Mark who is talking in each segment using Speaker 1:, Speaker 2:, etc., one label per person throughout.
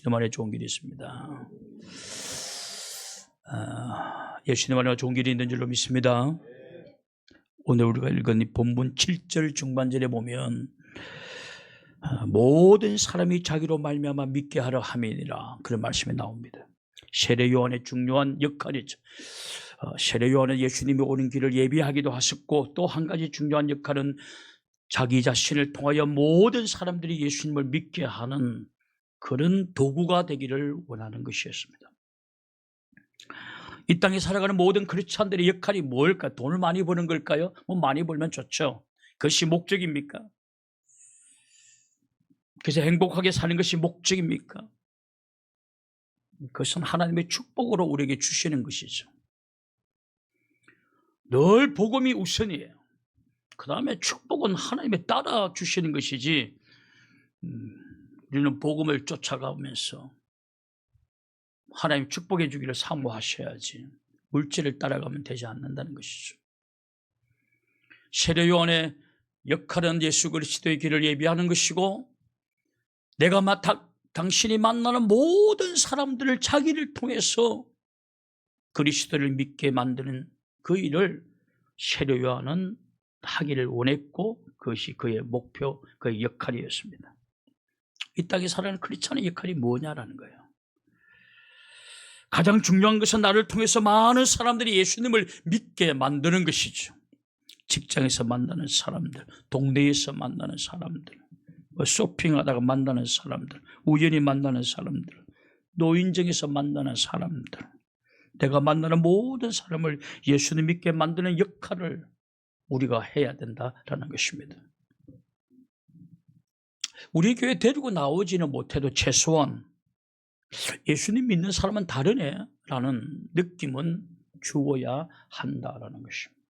Speaker 1: 예수님 안에 좋은 길이 있습니다. 예수님 안에 좋은 길이 있는 줄로 믿습니다. 오늘 우리가 읽은 이 본문 7절 중반절에 보면 모든 사람이 자기로 말미암아 믿게 하려 함이니라 그런 말씀이 나옵니다. 세례 요한의 중요한 역할이죠. 세례 요한은 예수님이 오는 길을 예비하기도 하셨고, 또 한 가지 중요한 역할은 자기 자신을 통하여 모든 사람들이 예수님을 믿게 하는 그런 도구가 되기를 원하는 것이었습니다. 이 땅에 살아가는 모든 크리스찬들의 역할이 뭘까? 돈을 많이 버는 걸까요? 뭐 많이 벌면 좋죠. 그것이 목적입니까? 그래서 행복하게 사는 것이 목적입니까? 그것은 하나님의 축복으로 우리에게 주시는 것이죠. 늘 복음이 우선이에요. 그 다음에 축복은 하나님의 따라 주시는 것이지, 우리는 복음을 쫓아가면서 하나님 축복해 주기를 사모하셔야지 물질을 따라가면 되지 않는다는 것이죠. 세례 요한의 역할은 예수 그리스도의 길을 예비하는 것이고, 내가 당신이 만나는 모든 사람들을 자기를 통해서 그리스도를 믿게 만드는 그 일을 세례 요한은 하기를 원했고, 그것이 그의 목표, 그의 역할이었습니다. 이 땅에 살아가는 크리스찬의 역할이 뭐냐라는 거예요. 가장 중요한 것은 나를 통해서 많은 사람들이 예수님을 믿게 만드는 것이죠. 직장에서 만나는 사람들, 동네에서 만나는 사람들, 쇼핑하다가 만나는 사람들, 우연히 만나는 사람들, 노인정에서 만나는 사람들, 내가 만나는 모든 사람을 예수님 믿게 만드는 역할을 우리가 해야 된다라는 것입니다. 우리 교회 데리고 나오지는 못해도 최소한 예수님 믿는 사람은 다르네 라는 느낌은 주어야 한다라는 것입니다.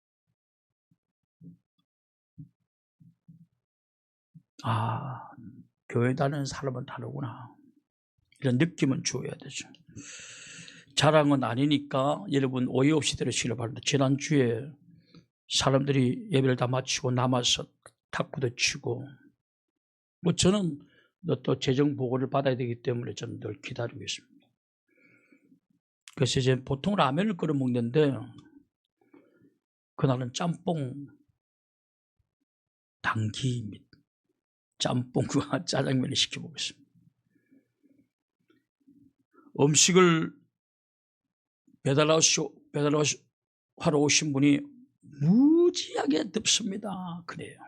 Speaker 1: 교회 다니는 사람은 다르구나, 이런 느낌은 주어야 되죠. 자랑은 아니니까 여러분 오해 없이 들으시길 바랍니다. 지난주에 사람들이 예배를 다 마치고 남아서 탁구도 치고, 저는 또 재정 보고를 받아야 되기 때문에 저는 늘 기다리고 있습니다. 그래서 이제 보통 라면을 끓여 먹는데, 그날은 짬뽕 당기입니다. 짬뽕과 짜장면을 시켜 먹었습니다. 음식을 배달하러 오신 분이 무지하게 덥습니다. 그래요.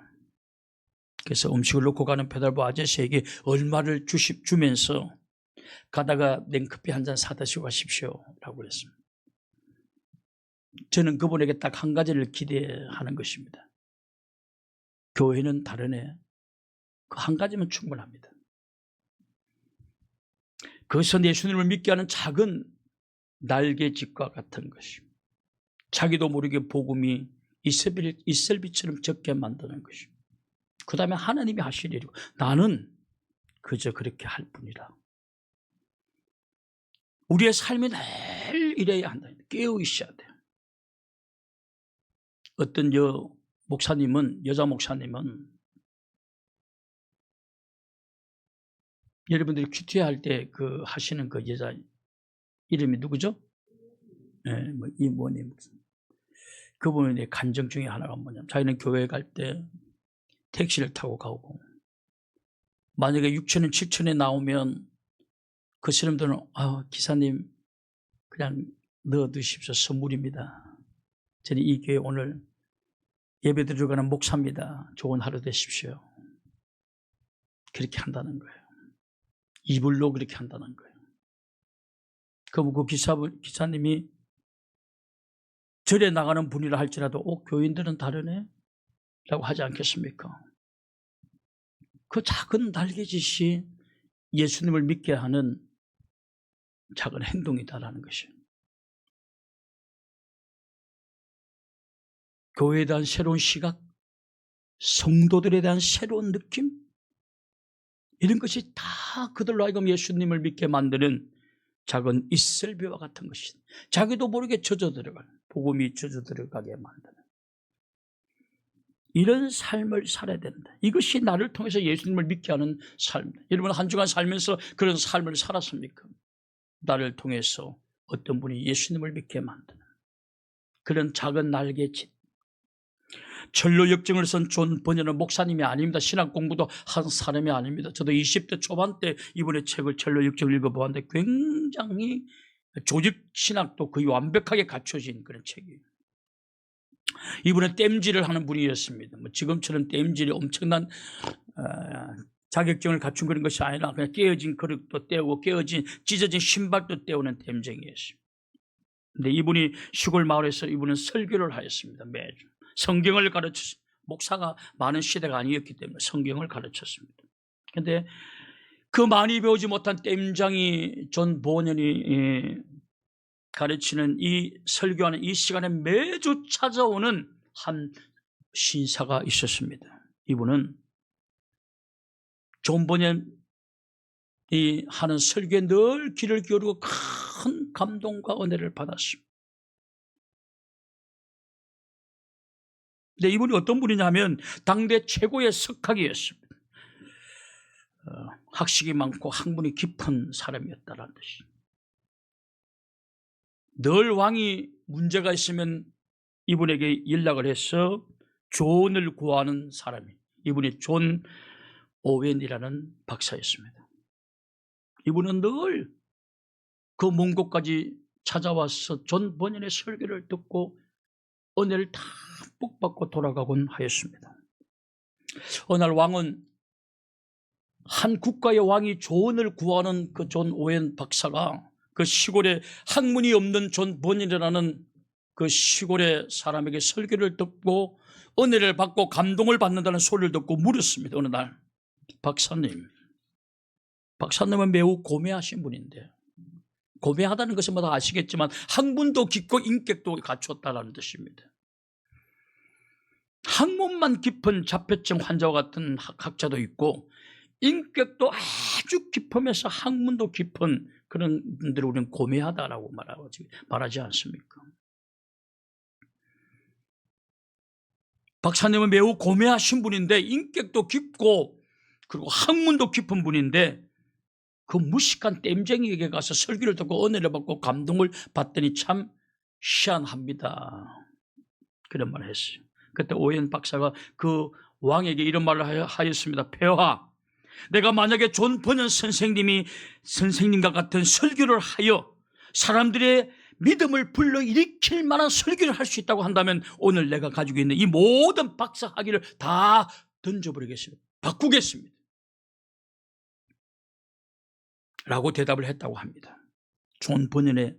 Speaker 1: 그래서 음식을 놓고 가는 배달부 아저씨에게 얼마를 주면서 가다가 냉커피 한 잔 사다 시고 가십시오 라고 그랬습니다. 저는 그분에게 딱 한 가지를 기대하는 것입니다. 교회는 다르네. 그 한 가지면 충분합니다. 그것은 예수님을 믿게 하는 작은 날개짓과 같은 것입니다. 자기도 모르게 복음이 이슬비처럼 적게 만드는 것입니다. 그 다음에 하나님이 하실 일이고, 나는 그저 그렇게 할 뿐이라. 우리의 삶이 늘 이래야 한다. 깨어 있어야 돼요. 어떤 여자 목사님은 여러분들이 큐티할 때 하시는 그 여자 이름이 누구죠? 네, 이모님. 그분의 간증 중에 하나가 뭐냐면, 자기는 교회 갈 때 택시를 타고 가고, 만약에 6,000원, 7,000원에 나오면 그 사람들은 기사님 그냥 넣어두십시오. 선물입니다. 저는 이 교회 오늘 예배 드리러 가는 목사입니다. 좋은 하루 되십시오. 그렇게 한다는 거예요. 이불로 그렇게 한다는 거예요. 그럼 그 기사님이 절에 나가는 분이라 할지라도 교인들은 다르네? 라고 하지 않겠습니까? 그 작은 날개짓이 예수님을 믿게 하는 작은 행동이다라는 것이에요. 교회에 대한 새로운 시각, 성도들에 대한 새로운 느낌, 이런 것이 다 그들로 하여금 예수님을 믿게 만드는 작은 이슬비와 같은 것이다. 자기도 모르게 젖어 들어가는, 복음이 젖어 들어가게 만드는. 이런 삶을 살아야 된다. 이것이 나를 통해서 예수님을 믿게 하는 삶입니다. 여러분 한 주간 살면서 그런 삶을 살았습니까? 나를 통해서 어떤 분이 예수님을 믿게 만드는 그런 작은 날개짓. 전로 역정을 쓴 존 번연은 목사님이 아닙니다. 신학 공부도 한 사람이 아닙니다. 저도 20대 초반 때 이분의 책을 전로 역정을 읽어보았는데 굉장히 조직 신학도 거의 완벽하게 갖춰진 그런 책이에요. 이분은 땜질을 하는 분이었습니다. 뭐 지금처럼 땜질이 엄청난 자격증을 갖춘 그런 것이 아니라 그냥 깨어진 그릇도 떼우고 찢어진 신발도 떼우는 땜쟁이였습니다. 근데 이분이 시골 마을에서 이분은 설교를 하였습니다. 매주 성경을 가르쳤습니다. 목사가 많은 시대가 아니었기 때문에 성경을 가르쳤습니다. 그런데 그 많이 배우지 못한 땜장이 존 보년이 가르치는 이 설교하는 이 시간에 매주 찾아오는 한 신사가 있었습니다. 이분은 존 보년이 하는 설교에 늘 귀를 기울이고 큰 감동과 은혜를 받았습니다. 근데 이분이 어떤 분이냐면 당대 최고의 석학이었습니다. 학식이 많고 학문이 깊은 사람이었다는 뜻이. 늘 왕이 문제가 있으면 이분에게 연락을 해서 조언을 구하는 사람이 이분이 존 오웬이라는 박사였습니다. 이분은 늘 그 먼 곳까지 찾아와서 존 번연의 설교를 듣고 은혜를 듬뿍 받고 돌아가곤 하였습니다. 어느 날 왕은 한 국가의 왕이 조언을 구하는 그 존 오웬 박사가 그 시골에 학문이 없는 존 번연이라는 그 시골의 사람에게 설교를 듣고 은혜를 받고 감동을 받는다는 소리를 듣고 물었습니다. 어느 날 박사님은 매우 고매하신 분인데 고매하다는 것은 뭐 다 아시겠지만 학문도 깊고 인격도 갖췄다는 뜻입니다. 학문만 깊은 자폐증 환자와 같은 학자도 있고 인격도 아주 깊으면서 학문도 깊은 그런 분들을 우리는 고매하다라고 말하지 않습니까? 박사님은 매우 고매하신 분인데 인격도 깊고 그리고 학문도 깊은 분인데 그 무식한 땜쟁이에게 가서 설교를 듣고 은혜를 받고 감동을 받더니 참 희한합니다. 그런 말을 했어요. 그때 오웬 박사가 그 왕에게 이런 말을 하였습니다. 폐하, 내가 만약에 존 번연 선생님과 같은 설교를 하여 사람들의 믿음을 불러일으킬 만한 설교를 할 수 있다고 한다면 오늘 내가 가지고 있는 이 모든 박사 학위를 다 던져버리겠습니다. 바꾸겠습니다. 라고 대답을 했다고 합니다. 존 번연의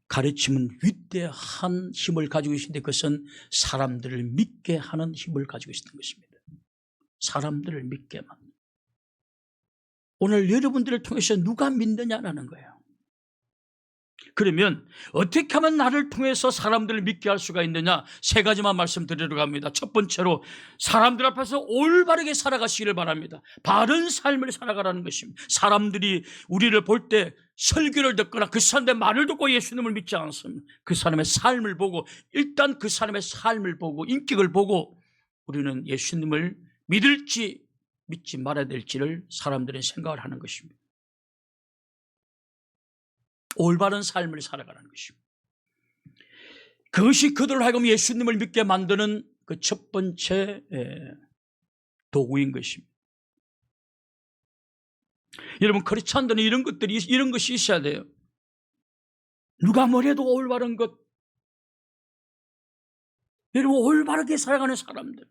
Speaker 1: 가르침은 위대한 힘을 가지고 있는데 그것은 사람들을 믿게 하는 힘을 가지고 있는 것입니다. 사람들을 믿게만. 오늘 여러분들을 통해서 누가 믿느냐라는 거예요. 그러면 어떻게 하면 나를 통해서 사람들을 믿게 할 수가 있느냐? 세 가지만 말씀드리려고 합니다. 첫 번째로 사람들 앞에서 올바르게 살아가시기를 바랍니다. 바른 삶을 살아가라는 것입니다. 사람들이 우리를 볼 때 설교를 듣거나 그 사람의 말을 듣고 예수님을 믿지 않습니다. 그 사람의 삶을 보고 일단 그 사람의 삶을 보고 인격을 보고 우리는 예수님을 믿을지 믿지 말아야 될지를 사람들은 생각을 하는 것입니다. 올바른 삶을 살아가는 것입니다. 그것이 그들을 하여금 예수님을 믿게 만드는 그 첫 번째 도구인 것입니다. 여러분 그렇지 않다면 이런 것이 있어야 돼요. 누가 뭐래도 올바른 것. 여러분 올바르게 살아가는 사람들.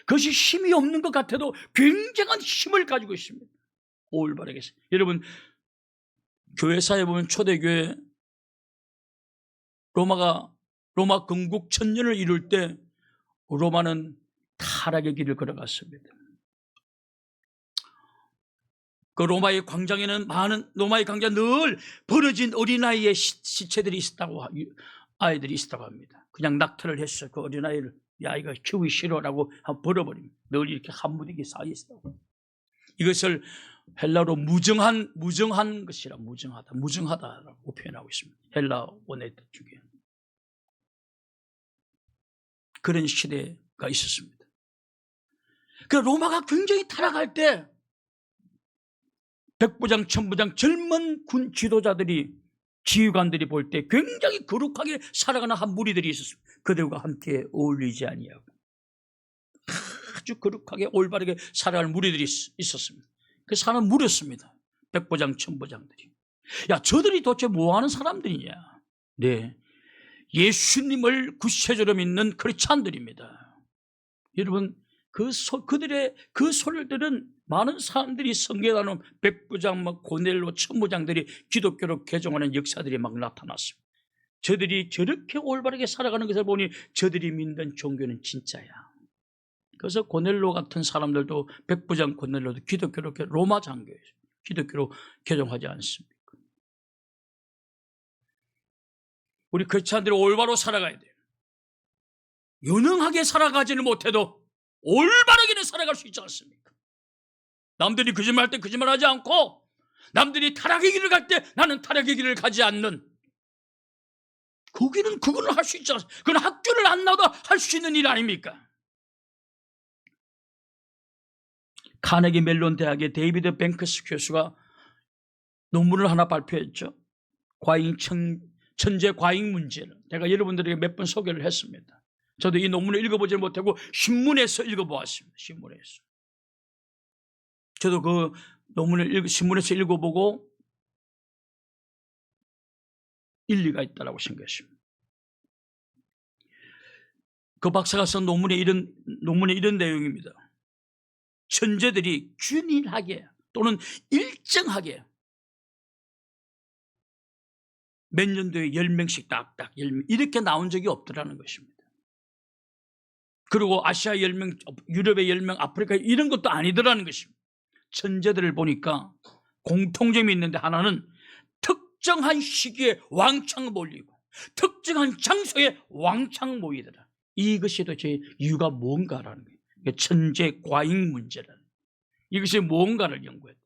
Speaker 1: 그것이 힘이 없는 것 같아도 굉장한 힘을 가지고 있습니다. 올바르게. 여러분 교회사에 보면 초대교회 로마 건국 1000년을 이룰 때 로마는 타락의 길을 걸어갔습니다. 그 로마의 광장에는 로마의 광장에 늘 버려진 어린아이의 시체들이 아이들이 있었다고 합니다. 그냥 낙태를 했어요. 그 어린아이를 야 이거 키우기 싫어라고 버려버립니다. 늘 이렇게 한 무더기에 쌓여 있었다고. 이것을 헬라로 무정한 것이라 무정하다라고 표현하고 있습니다. 헬라 원의 뜻 중에. 그런 시대에 있었습니다. 그 로마가 굉장히 타락할 때 백부장, 천부장, 젊은 군 지도자들이, 지휘관들이 볼 때 굉장히 거룩하게 살아가는 한 무리들이 있었습니다. 그들과 함께 어울리지 아니하고 아주 거룩하게 올바르게 살아가는 무리들이 있었습니다. 그 사람 물었습니다. 백부장, 천부장들이. 야, 저들이 도대체 뭐하는 사람들이냐? 네, 예수님을 구세주로 믿는 크리스찬들입니다. 여러분, 그들의 그 소리를 들은 많은 사람들이, 성경에 나오는 백부장, 고넬로, 천부장들이 기독교로 개종하는 역사들이 막 나타났습니다. 저들이 저렇게 올바르게 살아가는 것을 보니 저들이 믿는 종교는 진짜야. 그래서 고넬로 같은 사람들도, 백부장 고넬로도 기독교로, 로마 장교예요. 기독교로 개종하지 않습니까? 우리 크리스찬들이 올바로 살아가야 돼요. 유능하게 살아가지는 못해도 올바르게는 살아갈 수 있지 않습니까? 남들이 거짓말할 때 거짓말하지 않고, 남들이 타락의 길을 갈 때 나는 타락의 길을 가지 않는, 그거는 할 수 있지 않습니까? 그건 학교를 안 나와도 할 수 있는 일 아닙니까? 카네기 멜론 대학의 데이비드 뱅크스 교수가 논문을 하나 발표했죠. 천재 과잉 문제를 제가 여러분들에게 몇 번 소개를 했습니다. 저도 이 논문을 읽어보지 못하고 신문에서 읽어보았습니다. 신문에서. 저도 그 논문을 신문에서 읽어보고 일리가 있다고 생각했습니다. 그 박사가 쓴 논문에 이런 내용입니다. 천재들이 균일하게 또는 일정하게 몇 년도에 10명씩 딱딱 10명 이렇게 나온 적이 없더라는 것입니다. 그리고 아시아 10명, 유럽에 10명, 아프리카 이런 것도 아니더라는 것입니다. 천재들을 보니까 공통점이 있는데, 하나는 특정한 시기에 왕창 몰리고 특정한 장소에 왕창 모이더라. 이것이 도대체 이유가 뭔가라는 거예요. 천재 과잉 문제라는, 이것이 뭔가를 연구해요.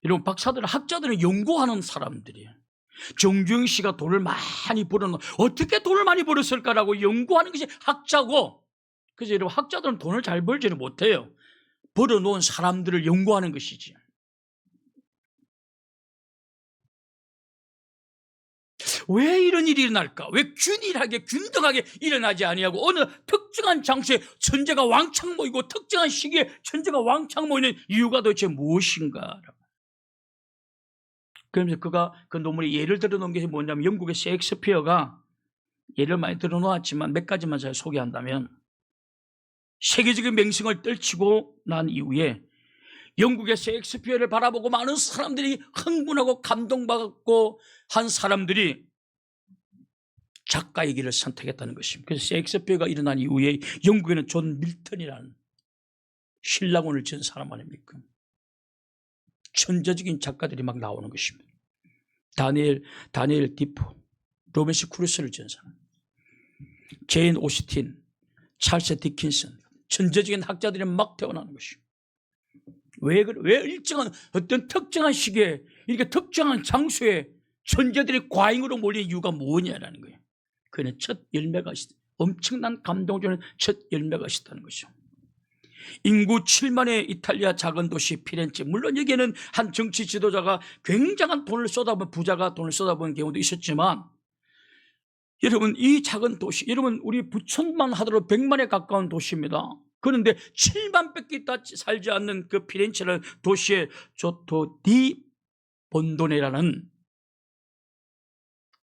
Speaker 1: 여러분, 박사들은, 학자들은 연구하는 사람들이에요. 정주영 씨가 돈을 많이 벌어놓은, 어떻게 돈을 많이 벌었을까라고 연구하는 것이 학자고, 그래서 여러분, 학자들은 돈을 잘 벌지는 못해요. 벌어놓은 사람들을 연구하는 것이지. 왜 이런 일이 일어날까? 왜 균일하게 균등하게 일어나지 아니하고 어느 특정한 장소에 천재가 왕창 모이고 특정한 시기에 천재가 왕창 모이는 이유가 도대체 무엇인가? 그러면서 그가 그 논문에 예를 들어 놓은 것이 뭐냐면, 영국의 셰익스피어가, 예를 많이 들어 놓았지만 몇 가지만 제가 소개한다면, 세계적인 명성을 떨치고 난 이후에 영국의 셰익스피어를 바라보고 많은 사람들이 흥분하고 감동받고 한 사람들이 작가의 길을 선택했다는 것입니다. 그래서 셰익스피어가 일어난 이후에 영국에는 존 밀턴이라는 신라곤을 지은 사람 아닙니까? 천재적인 작가들이 막 나오는 것입니다. 다니엘 디포, 로벤시 크루소를 지은 사람, 제인 오스틴, 찰스 디킨슨, 천재적인 학자들이 막 태어나는 것입니다. 왜 일정한 어떤 특정한 시기에 이렇게 특정한 장소에 천재들이 과잉으로 몰린 이유가 뭐냐라는 거예요. 그는 첫 열매가 있다. 엄청난 감동을 주는 첫 열매가 있다는 것이죠. 인구 7만의 이탈리아 작은 도시 피렌체, 물론 여기에는 한 정치 지도자가 굉장한 돈을 쏟아본, 부자가 돈을 쏟아본 경우도 있었지만, 여러분, 이 작은 도시, 여러분, 우리 부천만 하더라도 100만에 가까운 도시입니다. 그런데 7만밖에 살지 않는 그 피렌체라는 도시에 조토 디 본도네라는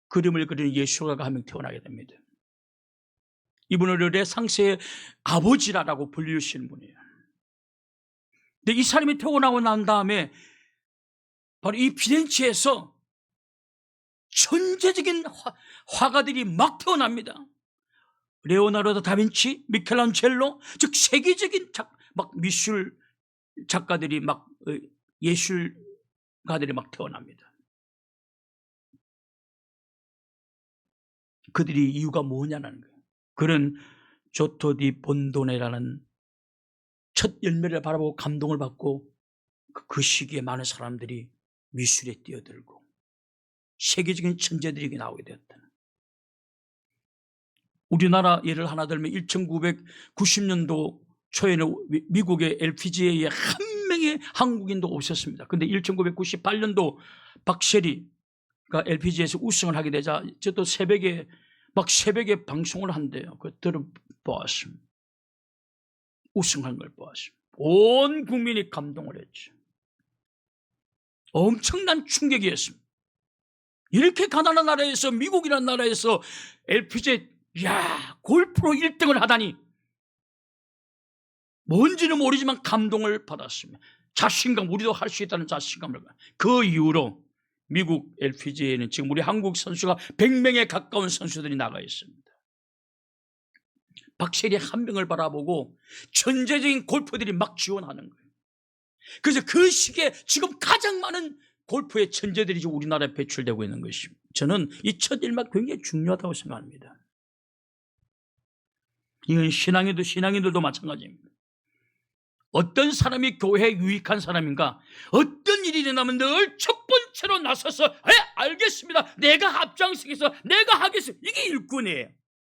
Speaker 1: 그림을 그리는 예술가가 한 명 태어나게 됩니다. 이분은 르네상스의 아버지라고 불리우시는 분이에요. 근데 이 사람이 태어나고 난 다음에 바로 이 피렌체에서 천재적인 화가들이 막 태어납니다. 레오나르도 다빈치, 미켈란젤로, 즉 세계적인 미술 작가들이 예술가들이 막 태어납니다. 그들이 이유가 뭐냐는 거예요. 그는 조토 디 본도네라는 첫 열매를 바라보고 감동을 받고 그 시기에 많은 사람들이 미술에 뛰어들고 세계적인 천재들이 나오게 되었다. 우리나라 예를 하나 들면 1990년도 초에는 미국의 LPGA에 한 명의 한국인도 없었습니다. 그런데 1998년도 박셰리가 LPGA에서 우승을 하게 되자 저도 새벽에 방송을 한대요. 그거 들어보았습니다. 우승한 걸 보았습니다. 온 국민이 감동을 했죠. 엄청난 충격이었습니다. 이렇게 가난한 나라에서, 미국이라는 나라에서 LPGA 골프로 1등을 하다니, 뭔지는 모르지만 감동을 받았습니다. 자신감, 우리도 할 수 있다는 자신감을. 그 이후로 미국 LPGA에는 지금 우리 한국 선수가 100명에 가까운 선수들이 나가 있습니다. 박셰리 한 명을 바라보고 전체적인 골퍼들이 막 지원하는 거예요. 그래서 그 시기에 지금 가장 많은 골프의 천재들이 우리나라에 배출되고 있는 것입니다. 저는 이 첫 일막 굉장히 중요하다고 생각합니다. 이건 신앙인들도 마찬가지입니다. 어떤 사람이 교회에 유익한 사람인가? 어떤 일이 일어나면 늘 첫 번째로 나서서 알겠습니다. 내가 앞장서서 내가 하겠습니다. 이게 일꾼이에요.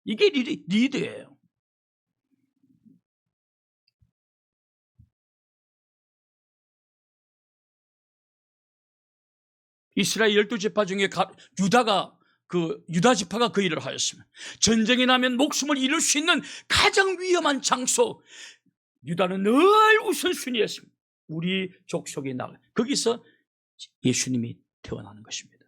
Speaker 1: 이게 리더예요. 이스라엘 12지파 중에 유다 지파가 그 일을 하였습니다. 전쟁이 나면 목숨을 잃을 수 있는 가장 위험한 장소, 유다는 늘 우선순위였습니다. 우리 족속이 나가, 거기서 예수님이 태어나는 것입니다.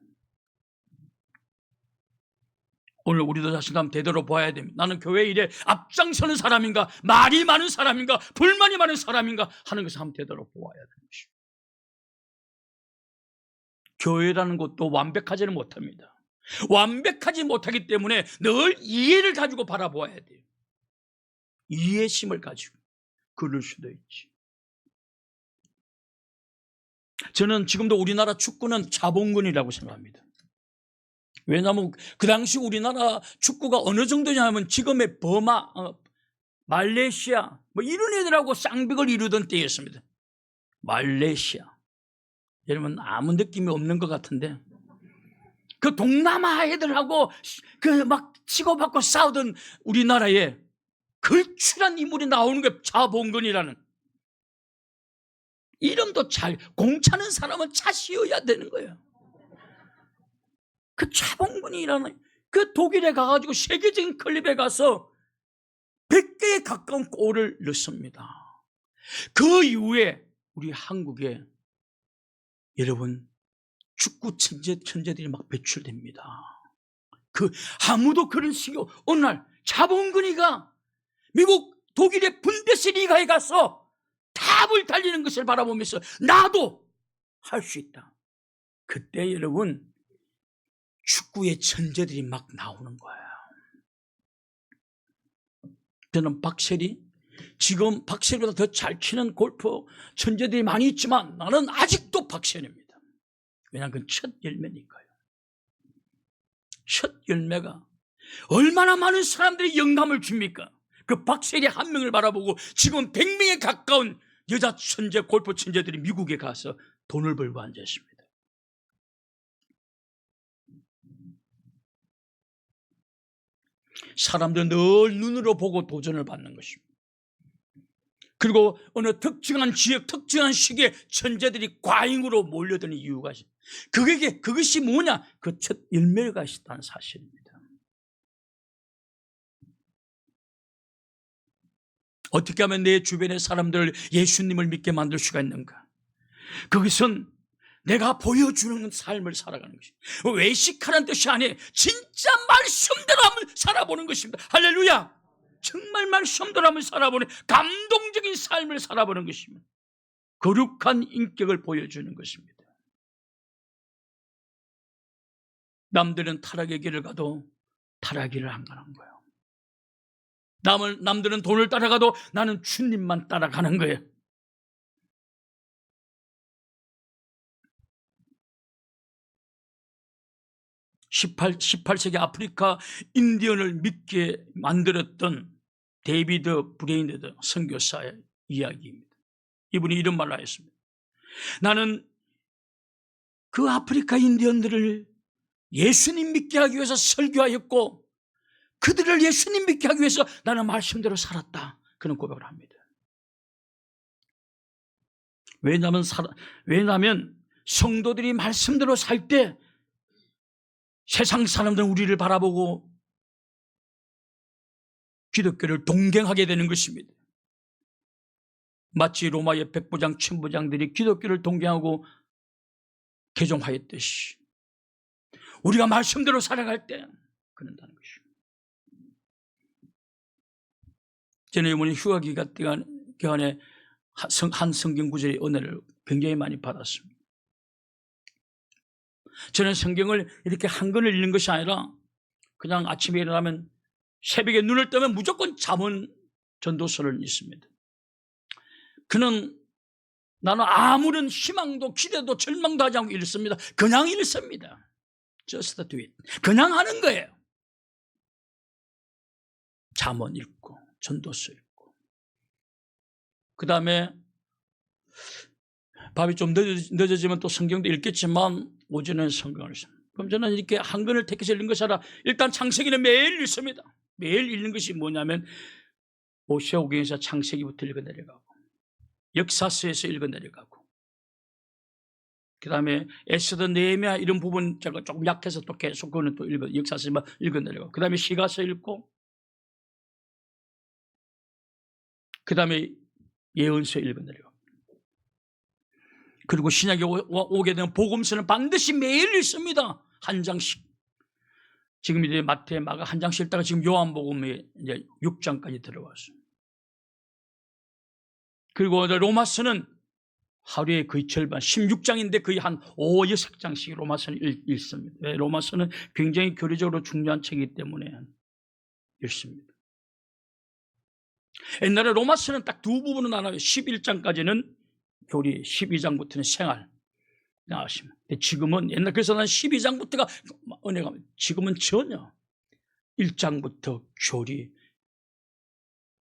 Speaker 1: 오늘 우리도 자신감 대대로 보아야 됩니다. 나는 교회 일에 앞장서는 사람인가, 말이 많은 사람인가, 불만이 많은 사람인가 하는 것을 한번 대대로 보아야 되는 것입니다. 교회라는 것도 완벽하지는 못합니다. 완벽하지 못하기 때문에 늘 이해를 가지고 바라보아야 돼요. 이해심을 가지고. 그럴 수도 있지. 저는 지금도 우리나라 축구는 자본군이라고 생각합니다. 왜냐하면 그 당시 우리나라 축구가 어느 정도냐면 지금의 버마, 말레이시아 이런 애들하고 쌍벽을 이루던 때였습니다. 말레이시아. 여러분 아무 느낌이 없는 것 같은데 그 동남아 애들하고 막 치고받고 싸우던 우리나라에 걸출한 인물이 나오는 게 자본군이라는. 이름도 공차는 사람은 차시여야 되는 거예요. 그 자본군이라는 그 독일에 가가지고 세계적인 클럽에 가서 100개에 가까운 골을 넣습니다. 그 이후에 우리 한국에 여러분 축구 천재들이 막 배출됩니다. 아무도 그런 식이 어느 날 자본군이가 미국 독일의 분데스리가에 가서 탑을 달리는 것을 바라보면서 나도 할 수 있다. 그때 여러분 축구의 천재들이 막 나오는 거예요. 저는 지금 박셰리보다 더 잘 치는 골프 천재들이 많이 있지만 나는 아직도 박셰리입니다. 왜냐하면 그건 첫 열매니까요. 첫 열매가 얼마나 많은 사람들이 영감을 줍니까? 그 박셰리 한 명을 바라보고 지금 100명에 가까운 여자 천재, 골프 천재들이 미국에 가서 돈을 벌고 앉아 있습니다. 사람들은 늘 눈으로 보고 도전을 받는 것입니다. 그리고 어느 특정한 지역, 특정한 시기에 천재들이 과잉으로 몰려드는 이유가 있습니다. 그것이 뭐냐? 그 첫 열매가 있다는 사실입니다. 어떻게 하면 내 주변의 사람들을 예수님을 믿게 만들 수가 있는가? 그것은 내가 보여주는 삶을 살아가는 것입니다. 외식하는 뜻이 아니에요. 진짜 말씀대로 한번 살아보는 것입니다. 할렐루야! 정말 말씀대로 한번 살아보는 감동적인 삶을 살아보는 것입니다. 거룩한 인격을 보여주는 것입니다. 남들은 타락의 길을 가도 타락의 길을 안 가는 거예요. 남들은 돈을 따라가도 나는 주님만 따라가는 거예요. (18세기) 아프리카 인디언을 믿게 만들었던 데이비드 브레인드 선교사의 이야기입니다. 이분이 이런 말을 하였습니다. 나는 그 아프리카 인디언들을 예수님 믿게 하기 위해서 설교하였고 그들을 예수님 믿게 하기 위해서 나는 말씀대로 살았다. 그런 고백을 합니다. 왜냐하면 성도들이 말씀대로 살 때 세상 사람들은 우리를 바라보고 기독교를 동경하게 되는 것입니다. 마치 로마의 백부장, 천부장들이 기독교를 동경하고 개종하였듯이 우리가 말씀대로 살아갈 때 그런다는 것입니다. 저는 이번에 휴가 기간에 한 성경 구절의 은혜를 굉장히 많이 받았습니다. 저는 성경을 이렇게 한 권을 읽는 것이 아니라 그냥 아침에 일어나면 새벽에 눈을 뜨면 무조건 잠언 전도서를 읽습니다. 나는 아무런 희망도 기대도 절망도 하지 않고 읽습니다. 그냥 읽습니다. Just do it. 그냥 하는 거예요. 잠언 읽고 전도서 읽고 그 다음에 밤이 좀 늦어지면 또 성경도 읽겠지만 오전에는 성경을 읽습니다. 그럼 저는 이렇게 한 권을 택해서 읽는 것이 아니라 일단 창세기는 매일 읽습니다. 매일 읽는 것이 뭐냐면 모세오경에서 창세기부터 읽어내려가고 역사서에서 읽어내려가고 그 다음에 에스더, 느헤미야 이런 부분 제가 조금 약해서 또 계속 그거는 또 역사서만 읽어내려가고 그 다음에 시가서 읽고 그 다음에 예언서 읽어내려가고 그리고 신약에 오게 되면 복음서는 반드시 매일 읽습니다. 한 장씩. 지금 이제 마태, 마가 한 장씩 읽다가 지금 요한복음에 이제 6장까지 들어왔어요. 그리고 로마서는 하루에 거의 절반, 16장인데 거의 한 5, 6장씩 로마서는 읽습니다. 왜? 로마서는 굉장히 교리적으로 중요한 책이기 때문에 읽습니다. 옛날에 로마서는 딱 두 부분으로 나눠요. 11장까지는 교리, 12장부터는 생활. 지금은 그래서 난 12장부터가 은혜가, 지금은 전혀 1장부터 교리.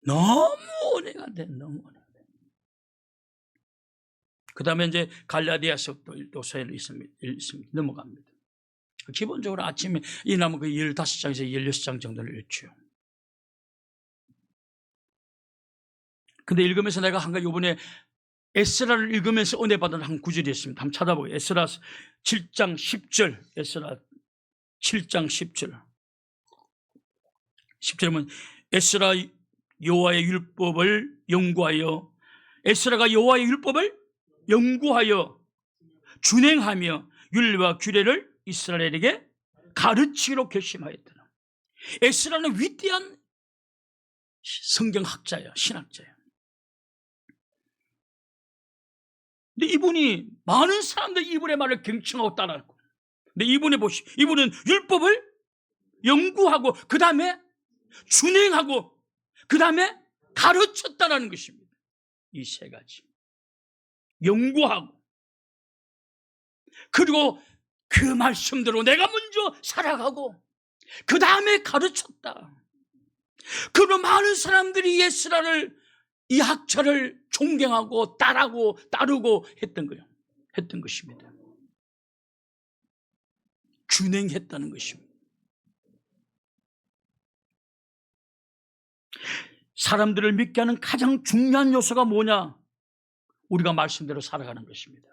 Speaker 1: 너무 은혜가 돼, 너무 은혜가 돼. 그 다음에 이제 갈라디아서 또 서예를 읽습니다. 넘어갑니다. 기본적으로 아침에 일어나면 그 15장에서 16장 정도를 읽죠. 근데 읽으면서 내가 한 가지 이번에 에스라를 읽으면서 은혜 받은 한 구절이 있습니다. 한번 찾아보세요. 에스라 7장 10절. 에스라 7장 10절. 10절은 에스라 여호와의 율법을 연구하여 에스라가 여호와의 율법을 연구하여 준행하며 율례와 규례를 이스라엘에게 가르치기로 결심하였더라. 에스라는 위대한 성경학자예요. 신학자예요. 근데 이분이 많은 사람들이 이분의 말을 경청하고 따라하고, 근데 이분은 율법을 연구하고 그 다음에 준행하고 그 다음에 가르쳤다라는 것입니다. 이 세 가지 연구하고 그리고 그 말씀대로 내가 먼저 살아가고 그 다음에 가르쳤다. 그리고 많은 사람들이 에스라를, 이 학자를 존경하고 따르고 했던 거예요. 했던 것입니다. 준행했다는 것입니다. 사람들을 믿게 하는 가장 중요한 요소가 뭐냐? 우리가 말씀대로 살아가는 것입니다.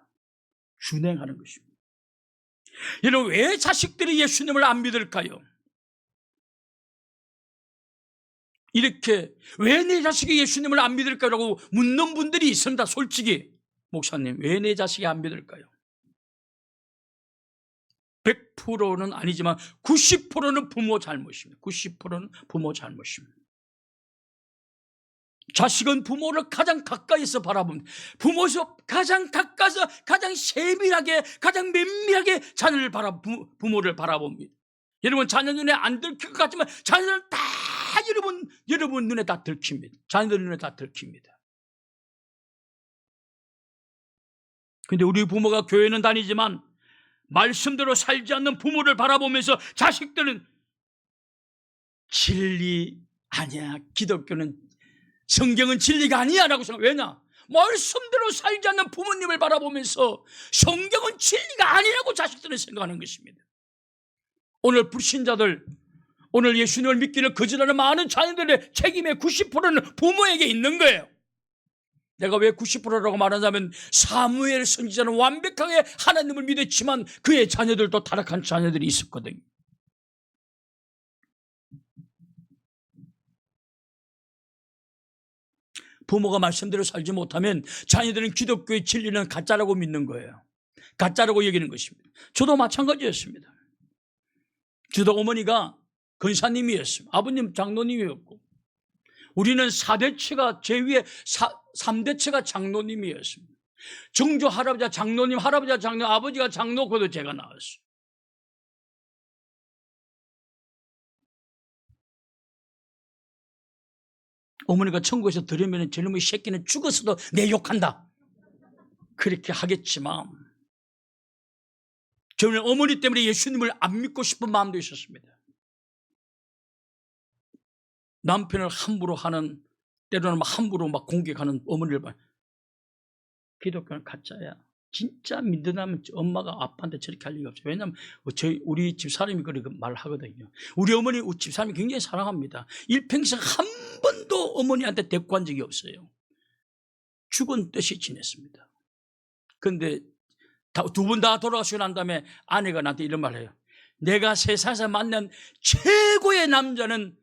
Speaker 1: 준행하는 것입니다. 여러분, 왜 자식들이 예수님을 안 믿을까요? 이렇게 왜 내 자식이 예수님을 안 믿을까라고 묻는 분들이 있습니다. 솔직히 목사님, 왜 내 자식이 안 믿을까요? 100%는 아니지만 90%는 부모 잘못입니다. 90%는 부모 잘못입니다. 자식은 부모를 가장 가까이서 바라봅니다. 부모에서 가장 가까이서 가장 세밀하게, 가장 면밀하게 부모를 바라봅니다. 여러분, 자녀 눈에 안 들킬 것 같지만 자녀는 다 여러분 눈에 다 들킵니다. 자녀들 눈에 다 들킵니다. 근데 우리 부모가 교회는 다니지만 말씀대로 살지 않는 부모를 바라보면서 자식들은 진리 아니야, 기독교는, 성경은 진리가 아니야 라고 생각해요. 왜냐? 말씀대로 살지 않는 부모님을 바라보면서 성경은 진리가 아니라고 자식들은 생각하는 것입니다. 오늘 불신자들, 오늘 예수님을 믿기를 거절하는 많은 자녀들의 책임의 90%는 부모에게 있는 거예요. 내가 왜 90%라고 말하자면 사무엘 선지자는 완벽하게 하나님을 믿었지만 그의 자녀들도 타락한 자녀들이 있었거든요. 부모가 말씀대로 살지 못하면 자녀들은 기독교의 진리는 가짜라고 믿는 거예요. 가짜라고 여기는 것입니다. 저도 마찬가지였습니다. 저도 어머니가 권사님이었습니다. 아버님 장로님이었고 우리는 4대체가 제 위에 3대체가 장로님이었습니다. 정조 할아버지가 장로님, 할아버지가 장로, 아버지가 장로, 그도 제가 나왔어요. 어머니가 천국에서 들으면 저놈의 새끼는 죽었어도 내 욕한다. 그렇게 하겠지만 저는 어머니 때문에 예수님을 안 믿고 싶은 마음도 있었습니다. 남편을 함부로 하는, 때로는 함부로 공격하는 어머니를 봐. 기독교는 가짜야. 진짜 믿으라면 엄마가 아빠한테 저렇게 할 리가 없어요. 왜냐하면 우리 집사람이 그렇게 말하거든요. 우리 어머니, 우리 집사람이 굉장히 사랑합니다. 일평생 한 번도 어머니한테 대꾸한 적이 없어요. 죽은 듯이 지냈습니다. 그런데 두 분 다 돌아가시고 난 다음에 아내가 나한테 이런 말을 해요. 내가 세상에서 만난 최고의 남자는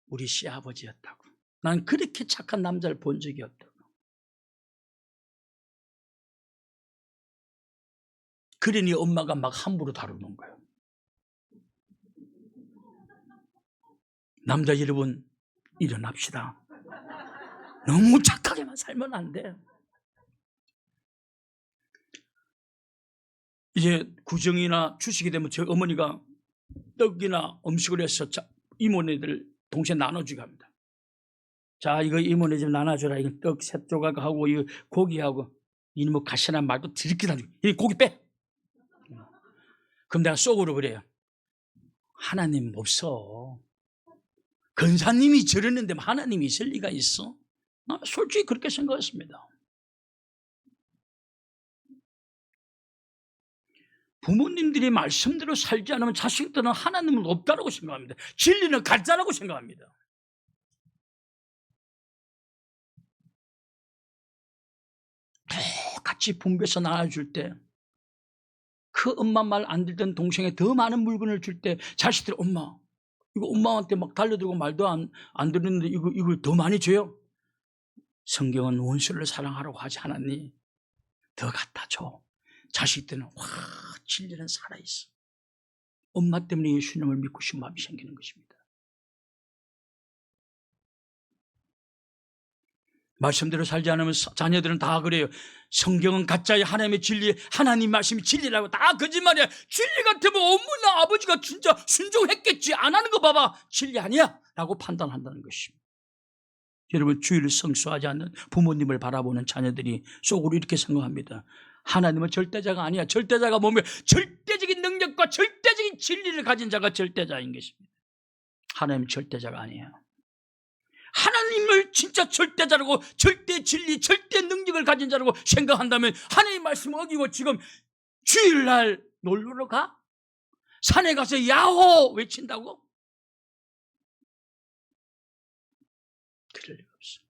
Speaker 1: 우리 시아버지였다고. 난 그렇게 착한 남자를 본 적이 없다고. 그러니 엄마가 막 함부로 다루는 거예요. 남자 여러분, 일어납시다. 너무 착하게만 살면 안 돼. 이제 구정이나 추식이 되면 저희 어머니가 떡이나 음식을 해서 이모네들 동시에 나눠주게 합니다. 자, 이거 이모네 좀 나눠줘라. 이거 떡 3조각하고 이거 고기하고 이놈의 뭐 가시나 말도 드럽게 나눠. 이 고기 빼. 그럼 내가 속으로 그래요. 하나님 없어. 근사님이 저랬는데 하나님이 있을 리가 있어? 나 솔직히 그렇게 생각했습니다. 부모님들이 말씀대로 살지 않으면 자식들은 하나님은 없다고 생각합니다. 진리는 가짜라고 생각합니다. 똑같이 분배해서 나눠줄 때 그 엄마 말 안 듣던 동생에 더 많은 물건을 줄 때 자식들 엄마 이거 엄마한테 막 달려들고 말도 안 듣는데 이걸 더 많이 줘요? 성경은 원수를 사랑하라고 하지 않았니? 더 갖다 줘. 자식들은 와 진리는 살아있어. 엄마 때문에 예수님을 믿고 싶은 마음이 생기는 것입니다. 말씀대로 살지 않으면 자녀들은 다 그래요. 성경은 가짜야. 하나님의 진리, 하나님 말씀이 진리라고 다 거짓말이야. 진리 같으면 어머나 아버지가 진짜 순종했겠지. 안 하는 거 봐봐. 진리 아니야 라고 판단한다는 것입니다. 여러분, 주의를 성수하지 않는 부모님을 바라보는 자녀들이 속으로 이렇게 생각합니다. 하나님은 절대자가 아니야. 절대자가 뭐면 절대적인 능력과 절대적인 진리를 가진 자가 절대자인 것입니다. 하나님은 절대자가 아니야. 하나님을 진짜 절대자라고, 절대 진리, 절대 능력을 가진 자라고 생각한다면 하나님 말씀을 어기고 지금 주일날 놀러 가? 산에 가서 야호 외친다고? 그럴 리가 없어.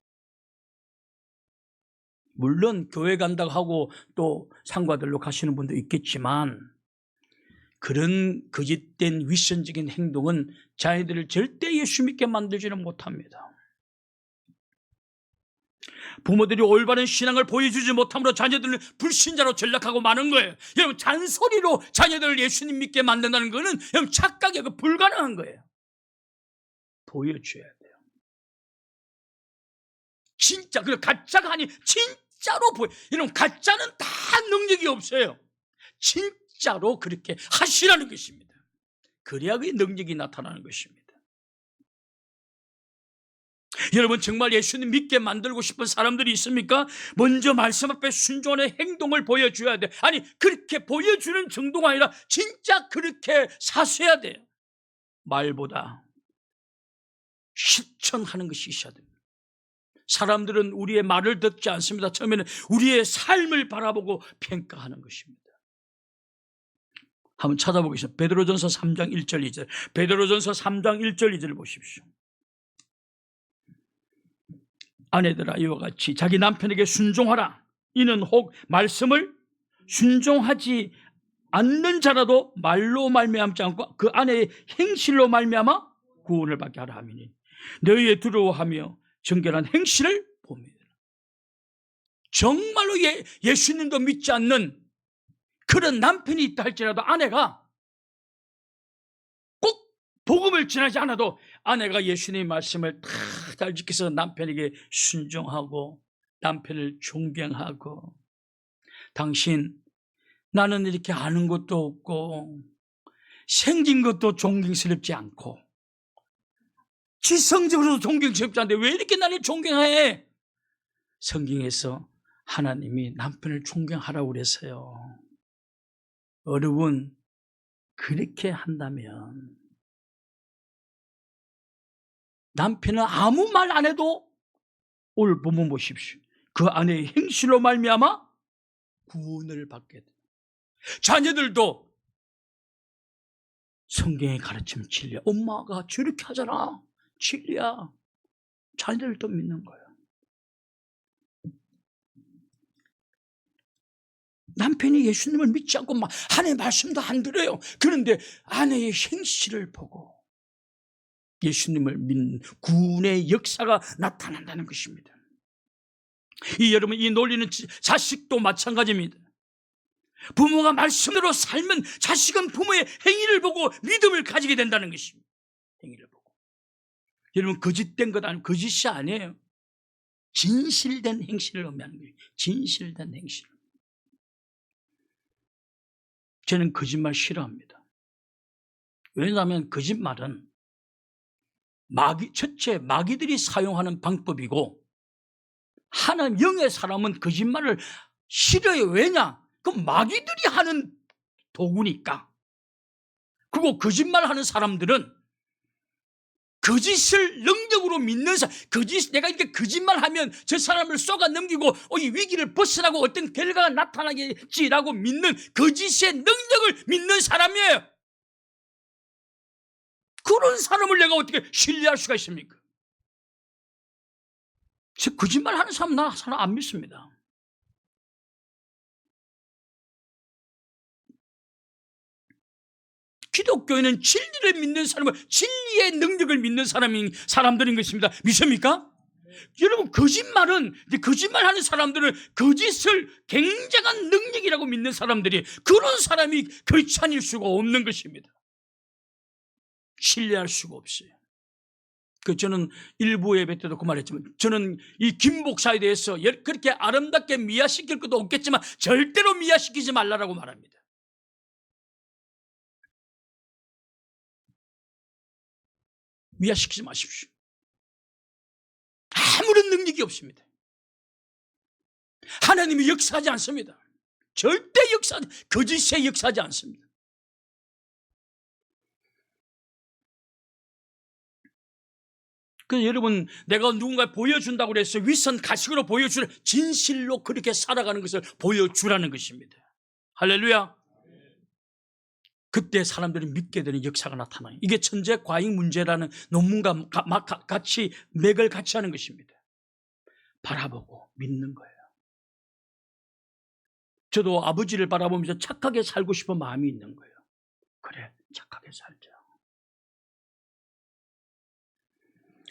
Speaker 1: 물론 교회 간다고 하고 또 상과들로 가시는 분도 있겠지만 그런 거짓된 위선적인 행동은 자녀들을 절대 예수 믿게 만들지는 못합니다. 부모들이 올바른 신앙을 보여주지 못함으로 자녀들은 불신자로 전락하고 마는 거예요. 여러분, 잔소리로 자녀들을 예수님 믿게 만든다는 것은 여러분 착각이 불가능한 거예요. 보여줘야 돼요. 진짜, 그 가짜가 아니 진짜로 보여. 여러분, 가짜는 다 능력이 없어요. 진짜로 그렇게 하시라는 것입니다. 그래야 그 능력이 나타나는 것입니다. 여러분, 정말 예수님 믿게 만들고 싶은 사람들이 있습니까? 먼저 말씀 앞에 순종의 행동을 보여줘야 돼. 아니, 그렇게 보여주는 정도가 아니라 진짜 그렇게 사셔야 돼요. 말보다 실천하는 것이 있어야 됩니다. 사람들은 우리의 말을 듣지 않습니다. 처음에는 우리의 삶을 바라보고 평가하는 것입니다. 한번 찾아보겠습니다. 베드로전서 3장 1절 2절. 베드로전서 3장 1절 2절을 보십시오. 아내들아 이와 같이 자기 남편에게 순종하라. 이는 혹 말씀을 순종하지 않는 자라도 말로 말미암지 않고 그 아내의 행실로 말미암아 구원을 받게 하라 하미니 너희의 두려워하며 정결한 행실을 봅니다. 정말로 예수님도 믿지 않는 그런 남편이 있다 할지라도 아내가 꼭 복음을 전하지 않아도 아내가 예수님의 말씀을 다 잘 지켜서 남편에게 순종하고 남편을 존경하고 당신 나는 이렇게 아는 것도 없고 생긴 것도 존경스럽지 않고 지성적으로도 존경스럽지 않은데 왜 이렇게 나를 존경해? 성경에서 하나님이 남편을 존경하라고 그랬어요. 여러분 그렇게 한다면 남편은 아무 말 안 해도 오늘 본문 보십시오. 그 아내의 행실로 말미암아 구원을 받게 돼. 자녀들도 성경의 가르침 진리야. 엄마가 저렇게 하잖아. 진리야. 자녀들도 믿는 거야. 남편이 예수님을 믿지 않고 아내 말씀도 안 들어요. 그런데 아내의 행실을 보고 예수님을 믿는 구원의 역사가 나타난다는 것입니다. 여러분 이 논리는 자식도 마찬가지입니다. 부모가 말씀대로 살면 자식은 부모의 행위를 보고 믿음을 가지게 된다는 것입니다. 행위를 보고. 여러분 거짓된 것 아니면 거짓이 아니에요. 진실된 행실을 의미하는 거예요. 진실된 행실. 저는 거짓말 싫어합니다. 왜냐하면 거짓말은 첫째 마귀들이 사용하는 방법이고 하나님 영의 사람은 거짓말을 싫어해요. 왜냐? 그럼 마귀들이 하는 도구니까. 그리고 거짓말하는 사람들은 거짓을 능력으로 믿는 사람, 내가 이렇게 거짓말하면 저 사람을 쏘가 넘기고 이 위기를 벗어나고 어떤 결과가 나타나겠지라고 믿는 거짓의 능력을 믿는 사람이에요. 그런 사람을 내가 어떻게 신뢰할 수가 있습니까? 거짓말하는 사람 나 안 믿습니다. 기독교인은 진리를 믿는 사람은 진리의 능력을 믿는 사람들인 것입니다. 믿습니까? 여러분 거짓말하는 사람들은 거짓을 굉장한 능력이라고 믿는 사람들이 그런 사람이 크리스찬일 수가 없는 것입니다. 신뢰할 수가 없어요. 저는 일부 예배 때도 그 말했지만 저는 이 김 목사에 대해서 그렇게 아름답게 미화시킬 것도 없겠지만 절대로 미화시키지 말라라고 말합니다. 미화시키지 마십시오. 아무런 능력이 없습니다. 하나님이 역사하지 않습니다. 절대 거짓에 역사하지 않습니다. 그래서 여러분 내가 누군가 보여준다고 그래서 윗선 가식으로 보여주는 진실로 그렇게 살아가는 것을 보여주라는 것입니다. 할렐루야. 그때 사람들이 믿게 되는 역사가 나타나요. 이게 천재 과잉 문제라는 논문과 같이 맥을 같이 하는 것입니다. 바라보고 믿는 거예요. 저도 아버지를 바라보면서 착하게 살고 싶은 마음이 있는 거예요. 그래, 착하게 살자.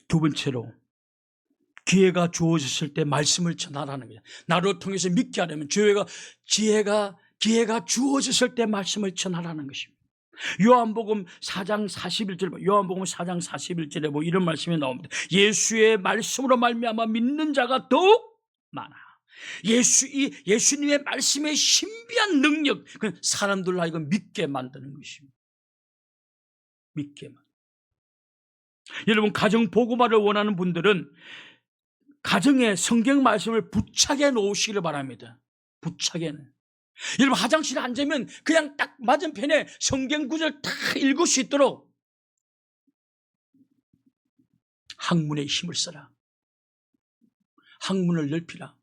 Speaker 1: 두 번째로 기회가 주어졌을 때 말씀을 전하라는 거예요. 나를 통해서 믿게 하려면 기회가 주어졌을 때 말씀을 전하라는 것입니다. 요한복음 4장 41절에 이런 말씀이 나옵니다. 예수의 말씀으로 말미암아 믿는 자가 더욱 많아. 예수님의 말씀의 신비한 능력, 사람들 하여금 믿게 만드는 것입니다. 믿게 만드는. 여러분 가정 복음화를 원하는 분들은 가정에 성경 말씀을 부착해 놓으시기를 바랍니다. 부착해는. 여러분 화장실에 앉으면 그냥 딱 맞은편에 성경 구절 다 읽을 수 있도록 학문에 힘을 써라. 학문을 넓히라.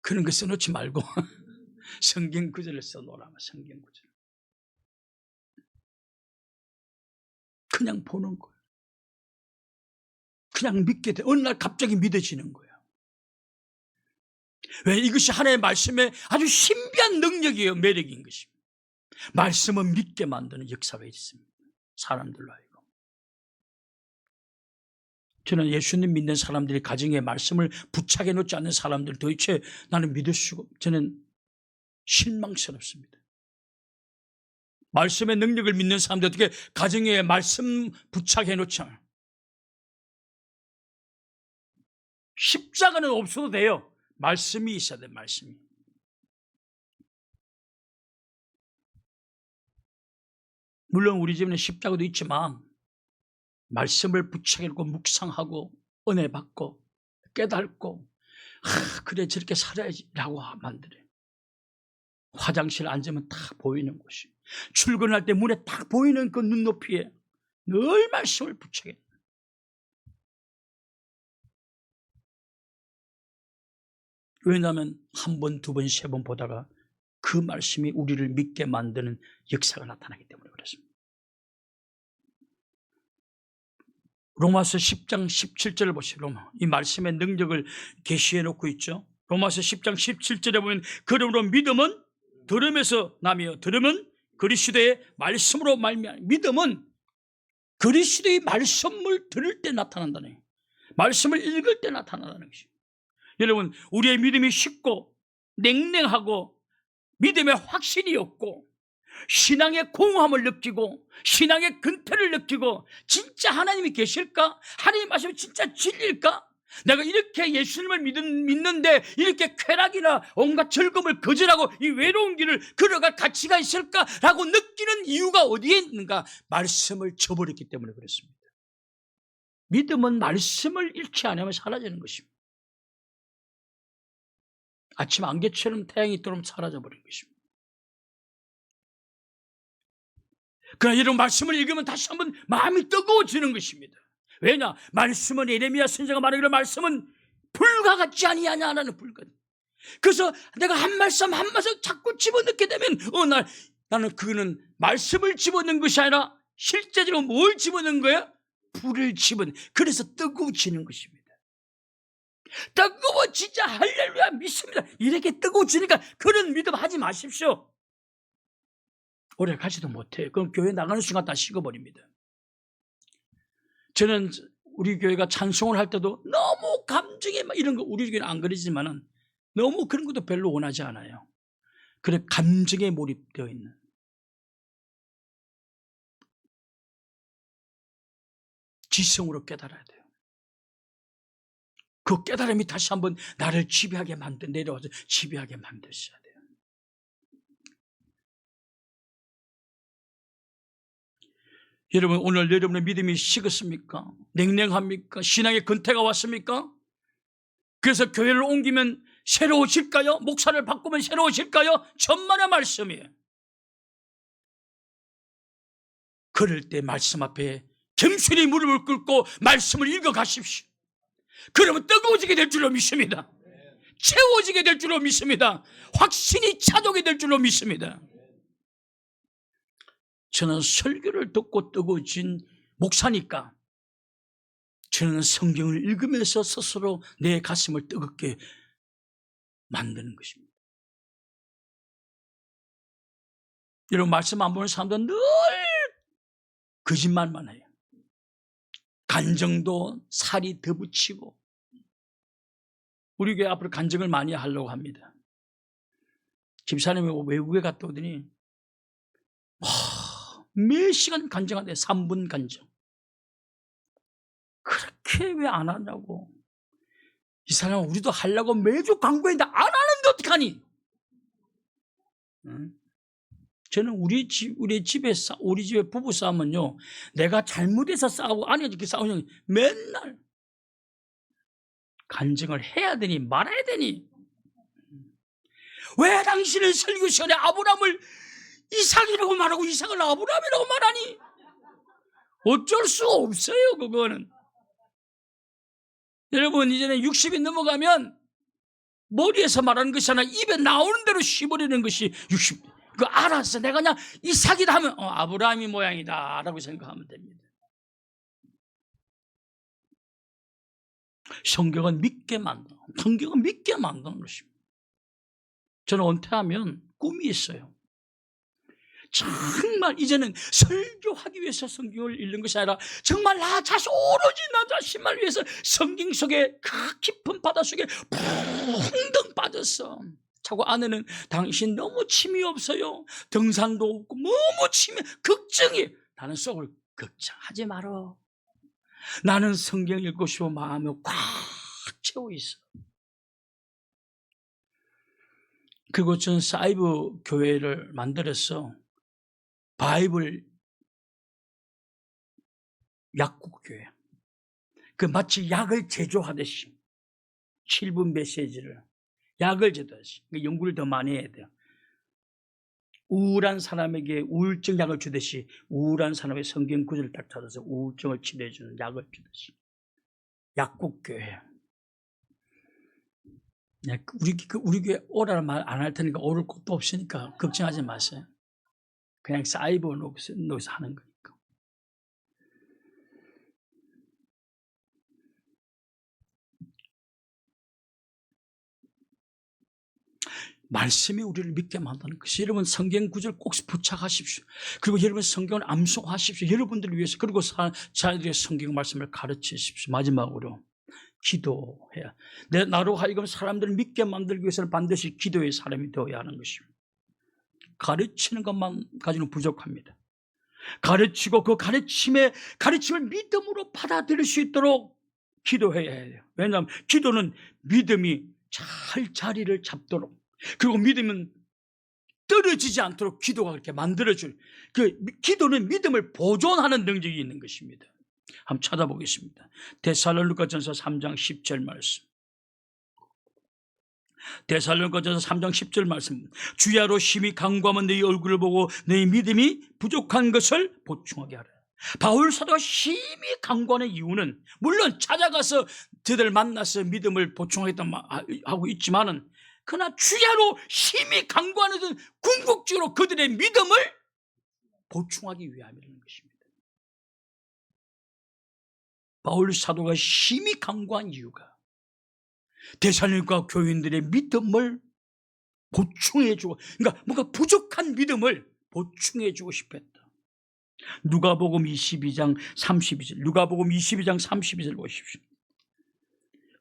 Speaker 1: 그런 거 써놓지 말고 성경 구절을 써놓으라. 성경 구절. 그냥 보는 거예요. 그냥 믿게 돼. 어느 날 갑자기 믿어지는 거예요. 왜? 이것이 하나님의 말씀의 아주 신비한 능력이에요. 매력인 것입니다. 말씀은 믿게 만드는 역사가 있습니다. 사람들로 하여금. 저는 예수님 믿는 사람들이 가정에 말씀을 부착해 놓지 않는 사람들 도대체 나는 믿을 수가, 저는 실망스럽습니다. 말씀의 능력을 믿는 사람들 어떻게 가정에 말씀 부착해 놓지 않아요? 십자가는 없어도 돼요. 말씀이 있어야 돼요. 말씀이. 물론 우리 집에는 십자가도 있지만 말씀을 부착해 놓고 묵상하고 은혜 받고 깨닫고 그래 저렇게 살아야지라고 만들어요. 화장실 앉으면 다 보이는 곳이, 출근할 때 문에 딱 보이는 그 눈높이에 늘 말씀을 부착해. 왜냐하면 한 번, 두 번, 세 번 보다가 그 말씀이 우리를 믿게 만드는 역사가 나타나기 때문에 그렇습니다. 로마서 10장 17절을 보세요. 이 말씀의 능력을 계시해 놓고 있죠. 로마서 10장 17절에 보면 그러므로 믿음은 들음에서 나며 들음은 그리스도의 말씀으로 말미암아. 믿음은 그리스도의 말씀을 들을 때 나타난다는, 말씀을 읽을 때 나타난다는 것입니다. 여러분, 우리의 믿음이 쉽고 냉랭하고 믿음의 확신이 없고 신앙의 공허함을 느끼고 신앙의 근태를 느끼고 진짜 하나님이 계실까? 하나님 말씀이 진짜 진리일까? 내가 이렇게 예수님을 믿는데 이렇게 쾌락이나 온갖 즐거움을 거절하고 이 외로운 길을 걸어갈 가치가 있을까라고 느끼는 이유가 어디에 있는가? 말씀을 저버렸기 때문에 그렇습니다. 믿음은 말씀을 잃지 않으면 사라지는 것입니다. 아침 안개처럼 태양이 떠오르면 사라져버리는 것입니다. 그러나 이런 말씀을 읽으면 다시 한번 마음이 뜨거워지는 것입니다. 왜냐? 말씀은 예레미야 선지자가 말하기를 말씀은 불과 같지 아니하냐라는 불과. 그래서 내가 한 말씀 한 말씀 자꾸 집어넣게 되면 어느 날 나는 그거는 말씀을 집어넣는 것이 아니라 실제적으로 뭘 집어넣는 거야? 불을 집어넣는. 그래서 뜨거워지는 것입니다. 뜨거워지자 할렐루야 믿습니다. 이렇게 뜨거워지니까 그런 믿음 하지 마십시오. 오래 가지도 못해요. 그럼 교회 나가는 순간 다 식어버립니다. 저는 우리 교회가 찬송을 할 때도 너무 감정에 막 이런 거, 우리 교회는 안 그러지만은 너무 그런 것도 별로 원하지 않아요. 그래, 감정에 몰입되어 있는. 지성으로 깨달아야 돼요. 그 깨달음이 다시 한번 나를 지배하게 내려와서 지배하게 만드셔야 돼요. 여러분, 오늘 여러분의 믿음이 식었습니까? 냉랭합니까? 신앙의 근태가 왔습니까? 그래서 교회를 옮기면 새로워질까요? 목사를 바꾸면 새로워질까요? 천만의 말씀이에요. 그럴 때 말씀 앞에 겸손히 무릎을 꿇고 말씀을 읽어가십시오. 그러면 뜨거워지게 될 줄로 믿습니다. 채워지게 될 줄로 믿습니다. 확신이 차오게 될 줄로 믿습니다. 저는 설교를 듣고 뜨거워진 목사니까 저는 성경을 읽으면서 스스로 내 가슴을 뜨겁게 만드는 것입니다. 여러분, 말씀 안 보는 사람들은 늘 거짓말만 해요. 간증도 살이 더 붙이고. 우리 교회 앞으로 간증을 많이 하려고 합니다. 집사님이 외국에 갔다 오더니 몇 시간 간증한대. 3분 간증. 그렇게 왜 안 하냐고. 이 사람은 우리도 하려고 매주 광고했는데 안 하는데 어떡하니? 응? 저는 우리 집에 부부 싸움은요, 내가 잘못해서 싸우고 아내가 이렇게 싸우면 맨날 간증을 해야 되니 말아야 되니. 왜 당신은 설교 시간에 아브라함을 이삭이라고 말하고 이삭을 아브라함이라고 말하니? 어쩔 수 없어요. 그거는. 여러분, 이제는 60이 넘어가면 머리에서 말하는 것이 아니라 입에 나오는 대로 씹어내는 것이 60. 그 알았어. 내가 그냥 이삭이다 하면 아브라함이 모양이다 라고 생각하면 됩니다. 성경은 믿게 만드는, 성경은 믿게 만드는 것입니다. 저는 은퇴하면 꿈이 있어요. 정말 이제는 설교하기 위해서 성경을 읽는 것이 아니라 정말 나 자신, 오로지 나 자신만 위해서 성경 속에 그 깊은 바다 속에 붕덩 빠졌어. 자꾸 아내는 당신 너무 취미 없어요. 등산도 없고 너무 취미, 걱정이. 나는 속을 걱정하지 말어. 나는 성경 읽고 싶어 마음이 꽉 채워 있어. 그리고 저는 사이버 교회를 만들어서 바이블 약국교회, 그 마치 약을 제조하듯이 7분 메시지를 약을 제조하듯이 연구를 더 많이 해야 돼요. 우울한 사람에게 우울증 약을 주듯이 우울한 사람의 성경 구절을 딱 찾아서 우울증을 치료해주는 약을 주듯이 약국교회. 우리 교회 오라는 말 안 할 테니까 오를 곳도 없으니까 걱정하지 마세요. 그냥 사이버 놓여서 하는 거니까. 말씀이 우리를 믿게 만드는 것이, 여러분 성경 구절 꼭 부착하십시오. 그리고 여러분 성경을 암송하십시오. 여러분들을 위해서. 그리고 자녀들의 성경 말씀을 가르치십시오. 마지막으로 기도해야. 나로 하여금 사람들을 믿게 만들기 위해서는 반드시 기도의 사람이 되어야 하는 것입니다. 가르치는 것만 가지고는 부족합니다. 가르치고 그 가르침을 믿음으로 받아들일 수 있도록 기도해야 해요. 왜냐하면 기도는 믿음이 잘 자리를 잡도록, 그리고 믿음은 떨어지지 않도록 기도가 그렇게 만들어줄, 그 기도는 믿음을 보존하는 능력이 있는 것입니다. 한번 찾아보겠습니다. 데살로니가전서 3장 10절 말씀. 데살로니가전서 3장 10절 말씀. 주야로 심히 간구하면 너희 얼굴을 보고 너희 믿음이 부족한 것을 보충하게 하라. 바울 사도가 심히 간구하는 이유는, 물론 찾아가서 저들 만나서 믿음을 보충하겠다 하고 있지만은, 그러나 주야로 심히 간구하는 것은 궁극적으로 그들의 믿음을 보충하기 위함이라는 것입니다. 바울 사도가 심히 간구한 이유가 데살로니가 교인들의 믿음을 보충해주고, 그러니까 뭔가 부족한 믿음을 보충해주고 싶었다. 누가복음 22장 32절, 누가복음 22장 32절 보십시오.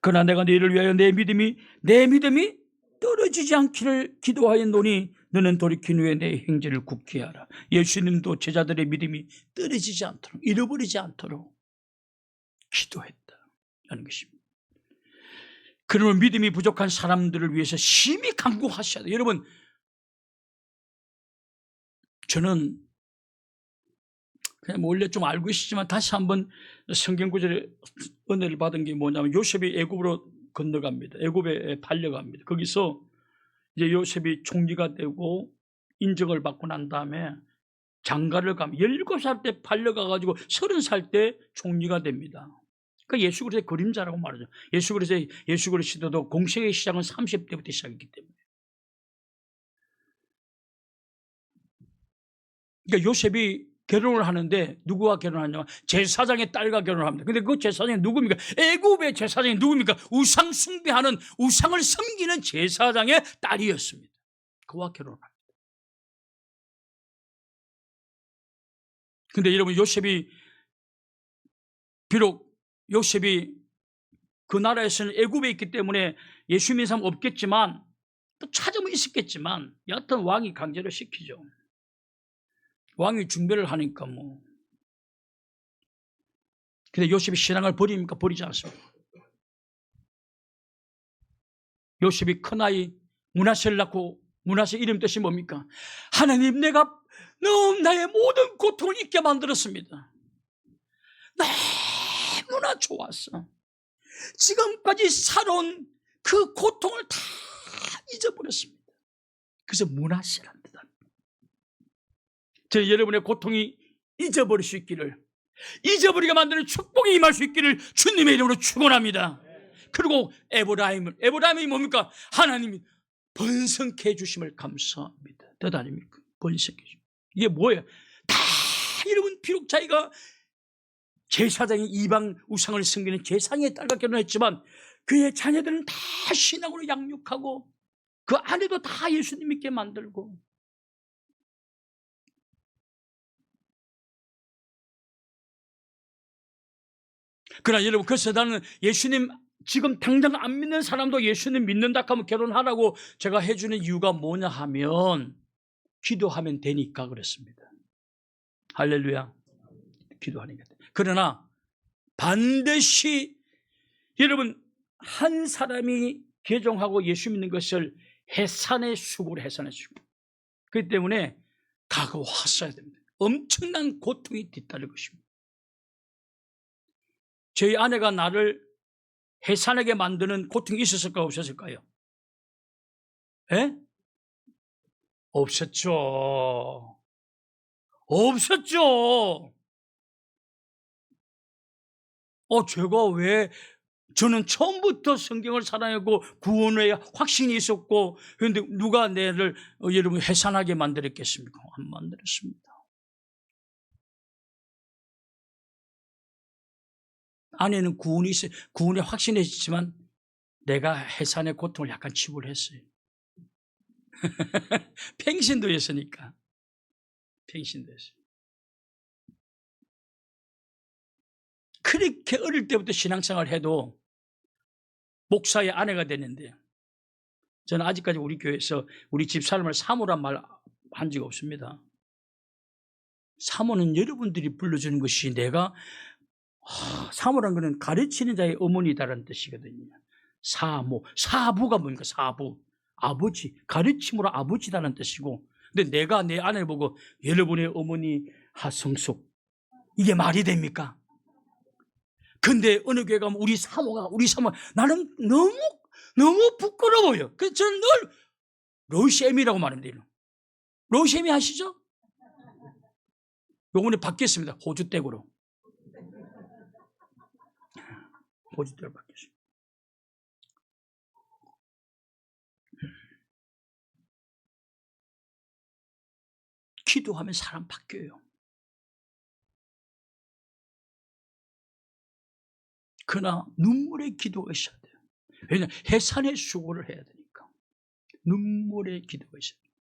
Speaker 1: 그러나 내가 너희를 위하여 내 믿음이 떨어지지 않기를 기도하였노니 너는 돌이킨 후에 내 행제를 굳게 하라. 예수님도 제자들의 믿음이 떨어지지 않도록, 잃어버리지 않도록 기도했다는 것입니다. 그러면 믿음이 부족한 사람들을 위해서 심히 간구하셔야 돼요. 여러분, 저는 그냥 원래 좀 알고 있었지만 다시 한번 성경 구절에 은혜를 받은 게 뭐냐면, 요셉이 애굽으로 건너갑니다. 애굽에 팔려갑니다. 거기서 이제 요셉이 총리가 되고 인정을 받고 난 다음에 장가를 가면 17살 때 팔려가가지고 30살 때 총리가 됩니다. 그러니까 예수 그리스도의 그림자라고 말하죠. 예수 그리스도도 공생의 시작은 30대부터 시작했기 때문에. 그러니까 요셉이 결혼을 하는데 누구와 결혼하냐면 제사장의 딸과 결혼을 합니다. 근데 그 제사장이 누굽니까? 애굽의 제사장이 누굽니까? 우상 숭배하는, 우상을 섬기는 제사장의 딸이었습니다. 그와 결혼을 합니다. 근데 여러분, 비록 요셉이 그 나라에서는 애굽에 있기 때문에 예수 믿는 사람 없겠지만, 또 찾으면 있었겠지만, 여하튼 왕이 강제로 시키죠. 왕이 중별을 하니까 뭐. 근데 요셉이 신앙을 버립니까? 버리지 않습니다. 요셉이 큰아이 므낫세를 낳고, 므낫세 이름 뜻이 뭡니까? 하나님, 내가 너무 나의 모든 고통을 잊게 만들었습니다. 너무나 좋았어. 지금까지 살아온 그 고통을 다 잊어버렸습니다. 그래서 므낫세란 뜻입니다. 저 여러분의 고통이 잊어버릴 수 있기를, 잊어버리게 만드는 축복이 임할 수 있기를 주님의 이름으로 축원합니다. 그리고 에브라임이 뭡니까? 하나님이 번성케 해주심을 감사합니다. 뜻 아닙니까? 번성케 해주심. 이게 뭐예요? 다 여러분, 비록 자기가 제사장이 이방 우상을 섬기는 제사장의 딸과 결혼했지만 그의 자녀들은 다 신앙으로 양육하고 그 아내도 다 예수님 믿게 만들고. 그러나 여러분, 그래서 나는 예수님 지금 당장 안 믿는 사람도 예수님 믿는다 하면 결혼하라고 제가 해주는 이유가 뭐냐 하면 기도하면 되니까 그랬습니다. 할렐루야. 기도하니까. 그러나 반드시 여러분, 한 사람이 개종하고 예수 믿는 것을 해산의 수고를 해산의 수고. 그렇기 때문에 각오하셔야 됩니다. 엄청난 고통이 뒤따를 것입니다. 저희 아내가 나를 해산하게 만드는 고통이 있었을까요? 없었을까요? 예? 없었죠. 없었죠. 제가 왜, 저는 처음부터 성경을 사랑하고 구원의 확신이 있었고, 그런데 누가 내를 여러분 해산하게 만들었겠습니까? 안 만들었습니다. 아내는 구원의 확신이 있지만 내가 해산의 고통을 약간 치부했어요. 팽신도 했으니까. 팽신도 했어요. 그렇게 어릴 때부터 신앙생활을 해도 목사의 아내가 됐는데, 저는 아직까지 우리 교회에서 우리 집사람을 사모란 말 한 적 없습니다. 사모는 여러분들이 불러주는 것이, 내가 사모란 것은 가르치는 자의 어머니다라는 뜻이거든요. 사모, 사부가 뭡니까? 사부, 아버지, 가르침으로 아버지다라는 뜻이고, 근데 내가 내 아내를 보고 여러분의 어머니 하성숙, 이게 말이 됩니까? 근데 어느 교회 가면 우리 사모 나는 너무 부끄러워요. 그래서 저는 늘 로시엠이라고 말합니다. 로시엠이 아시죠? 요번에 바뀌었습니다. 호주댁으로. 호주댁으로 바뀌었습니다. 기도하면 사람 바뀌어요. 그러나 눈물의 기도가 있어야 돼요. 왜냐하면 해산의 수고를 해야 되니까. 눈물의 기도가 있어야 돼요.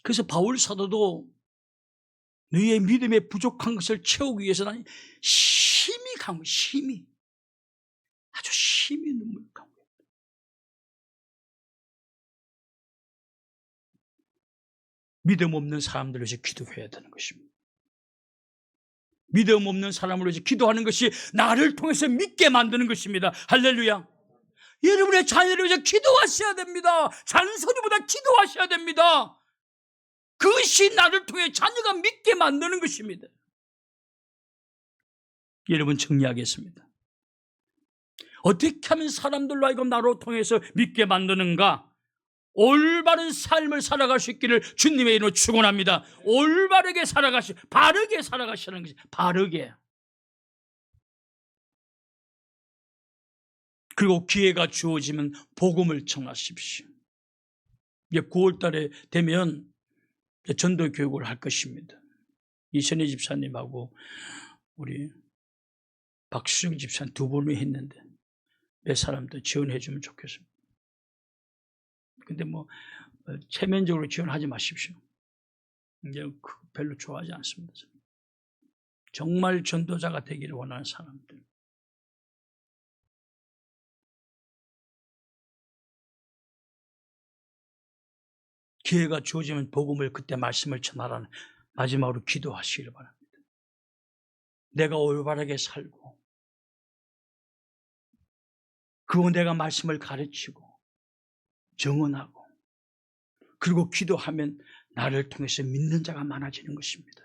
Speaker 1: 그래서 바울 사도도 너희의 믿음에 부족한 것을 채우기 위해서는 심히 강해, 심히. 아주 심히 눈물을 강해. 믿음 없는 사람들을 위해서 기도해야 되는 것입니다. 믿음 없는 사람을 위해서 기도하는 것이 나를 통해서 믿게 만드는 것입니다. 할렐루야. 여러분의 자녀를 위해서 기도하셔야 됩니다. 잔소리보다 기도하셔야 됩니다. 그것이 나를 통해 자녀가 믿게 만드는 것입니다. 여러분, 정리하겠습니다. 어떻게 하면 사람들로 하여금 나로 통해서 믿게 만드는가? 올바른 삶을 살아갈 수 있기를 주님의 이름으로 축원합니다. 올바르게 바르게 살아가시는 것이 바르게. 그리고 기회가 주어지면 복음을 전하십시오. 이제 9월 달에 되면 전도 교육을 할 것입니다. 이선희 집사님하고 우리 박수정 집사님 두 분이 했는데 몇 사람도 지원해 주면 좋겠습니다. 근데 체면적으로 지원하지 마십시오. 이제 별로 좋아하지 않습니다. 정말 전도자가 되기를 원하는 사람들. 기회가 주어지면 복음을 그때 말씀을 전하라는 마지막으로 기도하시기를 바랍니다. 내가 올바르게 살고 그리고 내가 말씀을 가르치고 정언하고 그리고 기도하면 나를 통해서 믿는 자가 많아지는 것입니다.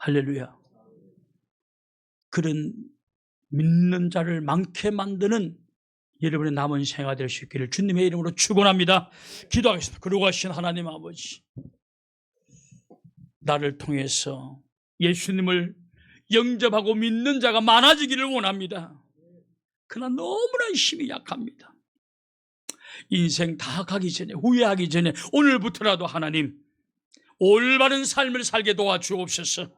Speaker 1: 할렐루야. 그런 믿는 자를 많게 만드는 여러분의 남은 생활이 될 수 있기를 주님의 이름으로 축원합니다. 기도하겠습니다. 거룩하신 하나님 아버지, 나를 통해서 예수님을 영접하고 믿는 자가 많아지기를 원합니다. 그러나 너무나 힘이 약합니다. 인생 다 가기 전에, 후회하기 전에 오늘부터라도 하나님 올바른 삶을 살게 도와주옵소서.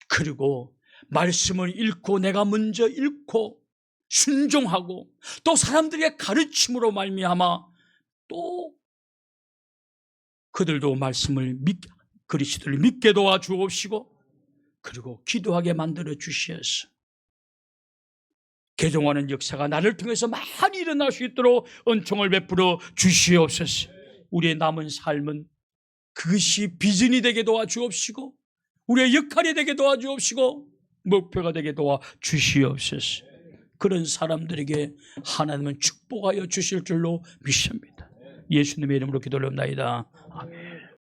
Speaker 1: 그리고 말씀을 읽고 내가 먼저 읽고 순종하고 또 사람들의 가르침으로 말미암아 또 그들도 말씀을 그리스도를 믿게 도와주옵시고 그리고 기도하게 만들어 주시어서 개종하는 역사가 나를 통해서 많이 일어날 수 있도록 은총을 베풀어 주시옵소서. 우리의 남은 삶은 그것이 비전이 되게 도와주옵시고 우리의 역할이 되게 도와주옵시고 목표가 되게 도와주시옵소서. 그런 사람들에게 하나님은 축복하여 주실 줄로 믿습니다. 예수님의 이름으로 기도를 합니다. 아멘.